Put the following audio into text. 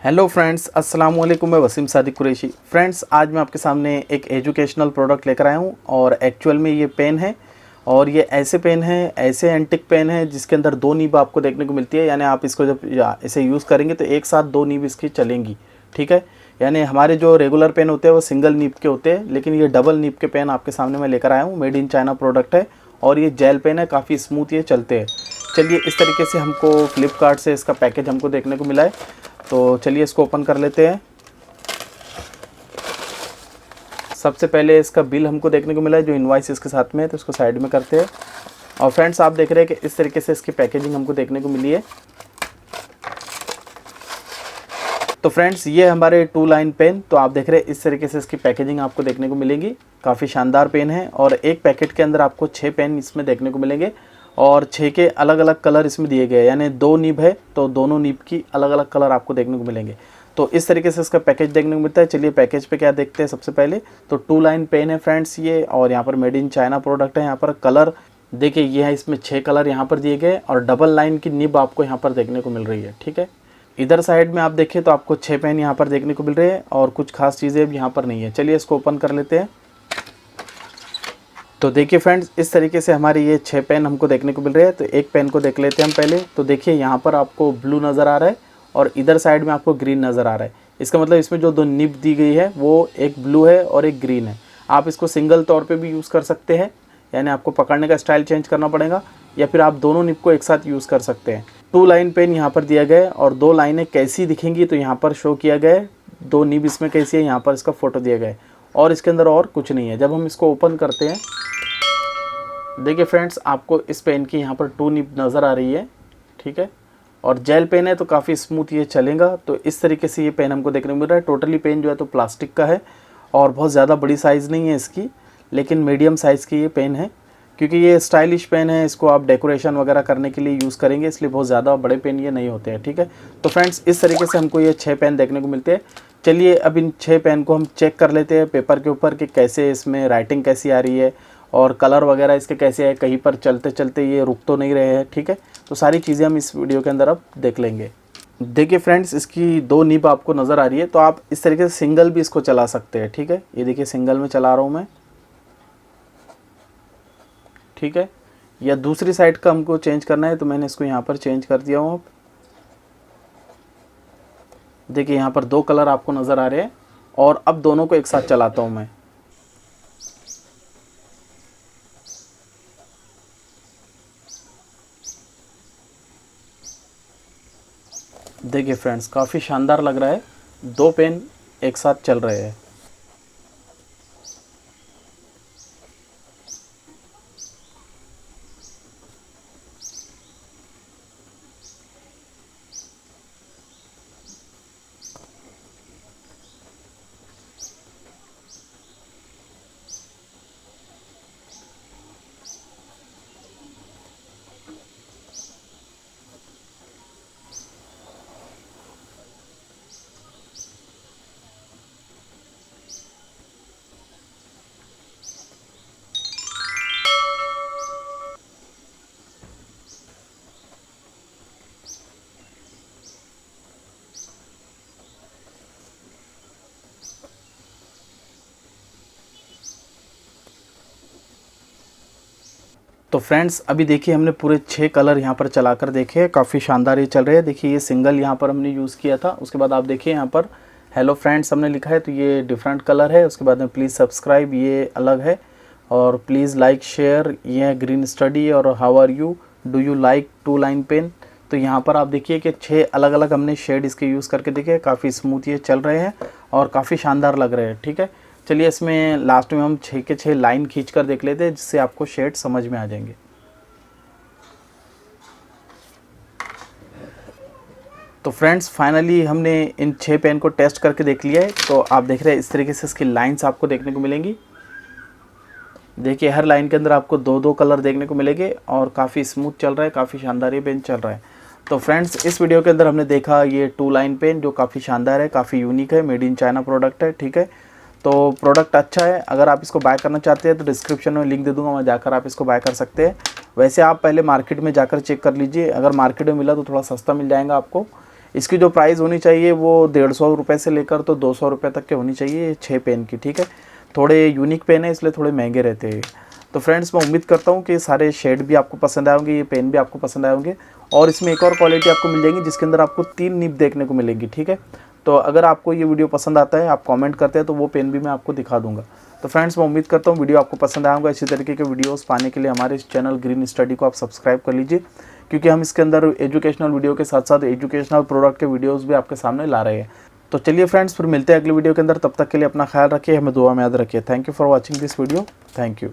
Hello friends, अस्सलाम वालेकुम। मैं वसीम सादिक कुरैशी। फ्रेंड्स, आज मैं आपके सामने एक एजुकेशनल प्रोडक्ट लेकर आया हूँ और एक्चुअल में ये पेन है और ये ऐसे पेन है, ऐसे एंटिक पेन है जिसके अंदर दो नीब आपको देखने को मिलती है। यानी आप इसको जब इसे यूज़ करेंगे तो एक साथ दो नीब इसकी चलेंगी, ठीक है। यानी हमारे जो रेगुलर पेन होते हैं वो सिंगल नीब के होते हैं, लेकिन ये डबल नीब के पेन आपके सामने मैं लेकर आया हूँ। मेड इन चाइना प्रोडक्ट है और ये जेल पेन है, काफ़ी स्मूथ ये चलते हैं। चलिए, इस तरीके से हमको फ्लिपकार्ट से इसका पैकेज हमको देखने को मिला है, तो चलिए इसको ओपन कर लेते हैं। सबसे पहले इसका बिल हमको देखने को मिला है, जो इनवॉइस इसके साथ में है, तो इसको साइड में करते हैं। और फ्रेंड्स, आप देख रहे हैं कि इस तरीके से इसकी पैकेजिंग हमको देखने को मिली है। तो फ्रेंड्स, ये हमारे 2 लाइन पेन, तो आप देख रहे हैं इस तरीके से इसकी पैकेजिंग आपको देखने को मिलेगी। काफ़ी शानदार पेन है और एक पैकेट के अंदर आपको 6 पेन इसमें देखने को मिलेंगे और 6 के अलग अलग कलर इसमें दिए गए हैं। यानी 2 नीब है तो दोनों नीब की अलग अलग कलर आपको देखने को मिलेंगे। तो इस तरीके से इसका पैकेज देखने को मिलता है। चलिए पैकेज पे क्या देखते हैं। सबसे पहले तो 2 लाइन पेन है फ्रेंड्स ये, और यहाँ पर मेड इन चाइना प्रोडक्ट है। यहाँ पर कलर देखिए, ये है, इसमें 6 कलर यहाँ पर दिए गए और डबल लाइन की निब आपको यहाँ पर देखने को मिल रही है, ठीक है। इधर साइड में आप देखें तो आपको 6 पेन यहाँ पर देखने को मिल रहे हैं और कुछ खास चीज़ें अब यहाँ पर नहीं है। चलिए इसको ओपन कर लेते हैं। तो देखिए फ्रेंड्स, इस तरीके से हमारे ये 6 पेन हमको देखने को मिल रहे हैं। तो एक पेन को देख लेते हैं हम पहले। तो देखिए यहाँ पर आपको ब्लू नज़र आ रहा है और इधर साइड में आपको ग्रीन नज़र आ रहा है। इसका मतलब इसमें जो 2 निब दी गई है वो एक ब्लू है और एक ग्रीन है। आप इसको सिंगल तौर पे भी यूज़ कर सकते हैं, यानी आपको पकड़ने का स्टाइल चेंज करना पड़ेगा, या फिर आप दोनों निब को एक साथ यूज़ कर सकते हैं। 2 लाइन पेन यहाँ पर दिया गया है और 2 लाइनें कैसी दिखेंगी तो यहाँ पर शो किया गया है। 2 निब इसमें कैसी है, यहाँ पर इसका फ़ोटो दिया गया है और इसके अंदर और कुछ नहीं है। जब हम इसको ओपन करते हैं, देखिए फ्रेंड्स, आपको इस पेन की यहाँ पर 2 निब नज़र आ रही है, ठीक है। और जेल पेन है तो काफ़ी स्मूथ ये चलेगा। तो इस तरीके से ये पेन हमको देखने को मिल रहा है। टोटली पेन जो है तो प्लास्टिक का है और बहुत ज़्यादा बड़ी साइज़ नहीं है इसकी, लेकिन मीडियम साइज़ की ये पेन है, क्योंकि ये स्टाइलिश पेन है। इसको आप डेकोरेशन वगैरह करने के लिए यूज़ करेंगे, इसलिए बहुत ज़्यादा बड़े पेन ये नहीं होते हैं, ठीक है। तो फ्रेंड्स, इस तरीके से हमको ये 6 पेन देखने को मिलते हैं। चलिए अब इन 6 पेन को हम चेक कर लेते हैं पेपर के ऊपर कि कैसे इसमें राइटिंग कैसी आ रही है और कलर वगैरह इसके कैसे है, कहीं पर चलते चलते ये रुक तो नहीं रहे हैं, ठीक है। तो सारी चीज़ें हम इस वीडियो के अंदर अब देख लेंगे। देखिए फ्रेंड्स, इसकी 2 निब आपको नज़र आ रही है, तो आप इस तरीके से सिंगल भी इसको चला सकते हैं, ठीक है। ये देखिए सिंगल में चला रहा हूँ मैं, ठीक है। या दूसरी साइड का हमको चेंज करना है तो मैंने इसको यहाँ पर चेंज कर दिया हूँ। अब देखिए यहाँ पर 2 कलर आपको नज़र आ रहे हैं और अब दोनों को एक साथ चलाता हूँ मैं। देखिए फ्रेंड्स, काफ़ी शानदार लग रहा है, 2 पेन एक साथ चल रहे हैं। तो फ्रेंड्स, अभी देखिए हमने पूरे 6 कलर यहाँ पर चलाकर देखे, काफ़ी शानदार ये चल रहे हैं। देखिए ये सिंगल यहाँ पर हमने यूज़ किया था, उसके बाद आप देखिए यहाँ पर हेलो फ्रेंड्स हमने लिखा है, तो ये डिफरेंट कलर है। उसके बाद में प्लीज़ सब्सक्राइब, ये अलग है, और प्लीज़ लाइक शेयर, ये है ग्रीन स्टडी, और how are you, do you like 2 line pen. तो यहाँ पर आप देखिए कि 6 अलग अलग हमने शेड इसके यूज़ करके देखे, काफ़ी स्मूथ ये चल रहे हैं और काफ़ी शानदार लग रहे हैं, ठीक है। चलिए इसमें लास्ट में हम 6 के 6 लाइन खींच कर देख लेते हैं, जिससे आपको शेड समझ में आ जाएंगे। तो फ्रेंड्स, फाइनली हमने इन 6 पेन को टेस्ट करके देख लिया है। तो आप देख रहे हैं इस तरीके से इसकी लाइंस आपको देखने को मिलेंगी। देखिए हर लाइन के अंदर आपको 2-2 कलर देखने को मिलेंगे और काफ़ी स्मूथ चल रहा है, काफ़ी शानदार ये पेन चल रहा है। तो फ्रेंड्स, इस वीडियो के अंदर हमने देखा ये 2 लाइन पेन, जो काफ़ी शानदार है, काफ़ी यूनिक है, मेड इन चाइना प्रोडक्ट है, ठीक है। तो प्रोडक्ट अच्छा है। अगर आप इसको बाय करना चाहते हैं तो डिस्क्रिप्शन में लिंक दे दूंगा, वहाँ जाकर आप इसको बाय कर सकते हैं। वैसे आप पहले मार्केट में जाकर चेक कर लीजिए, अगर मार्केट में मिला तो थोड़ा सस्ता मिल जाएगा आपको, इसकी जो प्राइस होनी चाहिए वो 150 रुपये से लेकर तो 200 रुपये तक के होनी चाहिए ये 6 पेन की, ठीक है। थोड़े यूनिक पेन है इसलिए थोड़े महंगे रहते हैं। तो फ्रेंड्स मैं उम्मीद करता हूँ कि सारे शेड भी आपको पसंद आए होंगे, ये पेन भी आपको पसंद आए होंगे। और इसमें एक और क्वालिटी आपको मिल जाएगी जिसके अंदर आपको 3 निब देखने को मिलेंगी, ठीक है। तो अगर आपको ये वीडियो पसंद आता है, आप कमेंट करते हैं, तो वो पेन भी मैं आपको दिखा दूंगा। तो फ्रेंड्स मैं उम्मीद करता हूँ वीडियो आपको पसंद आएगा। इसी तरीके के वीडियोस पाने के लिए हमारे इस चैनल ग्रीन स्टडी को आप सब्सक्राइब कर लीजिए, क्योंकि हम इसके अंदर एजुकेशनल वीडियो के साथ साथ एजुकेशनल प्रोडक्ट के वीडियोज़ भी आपके सामने ला रहे हैं। तो चलिए फ्रेंड्स, फिर मिलते हैं अगले वीडियो के अंदर। तब तक के लिए अपना ख्याल रखिए, हमें दुआ में याद रखिए। Thank you for watching this video. Thank you.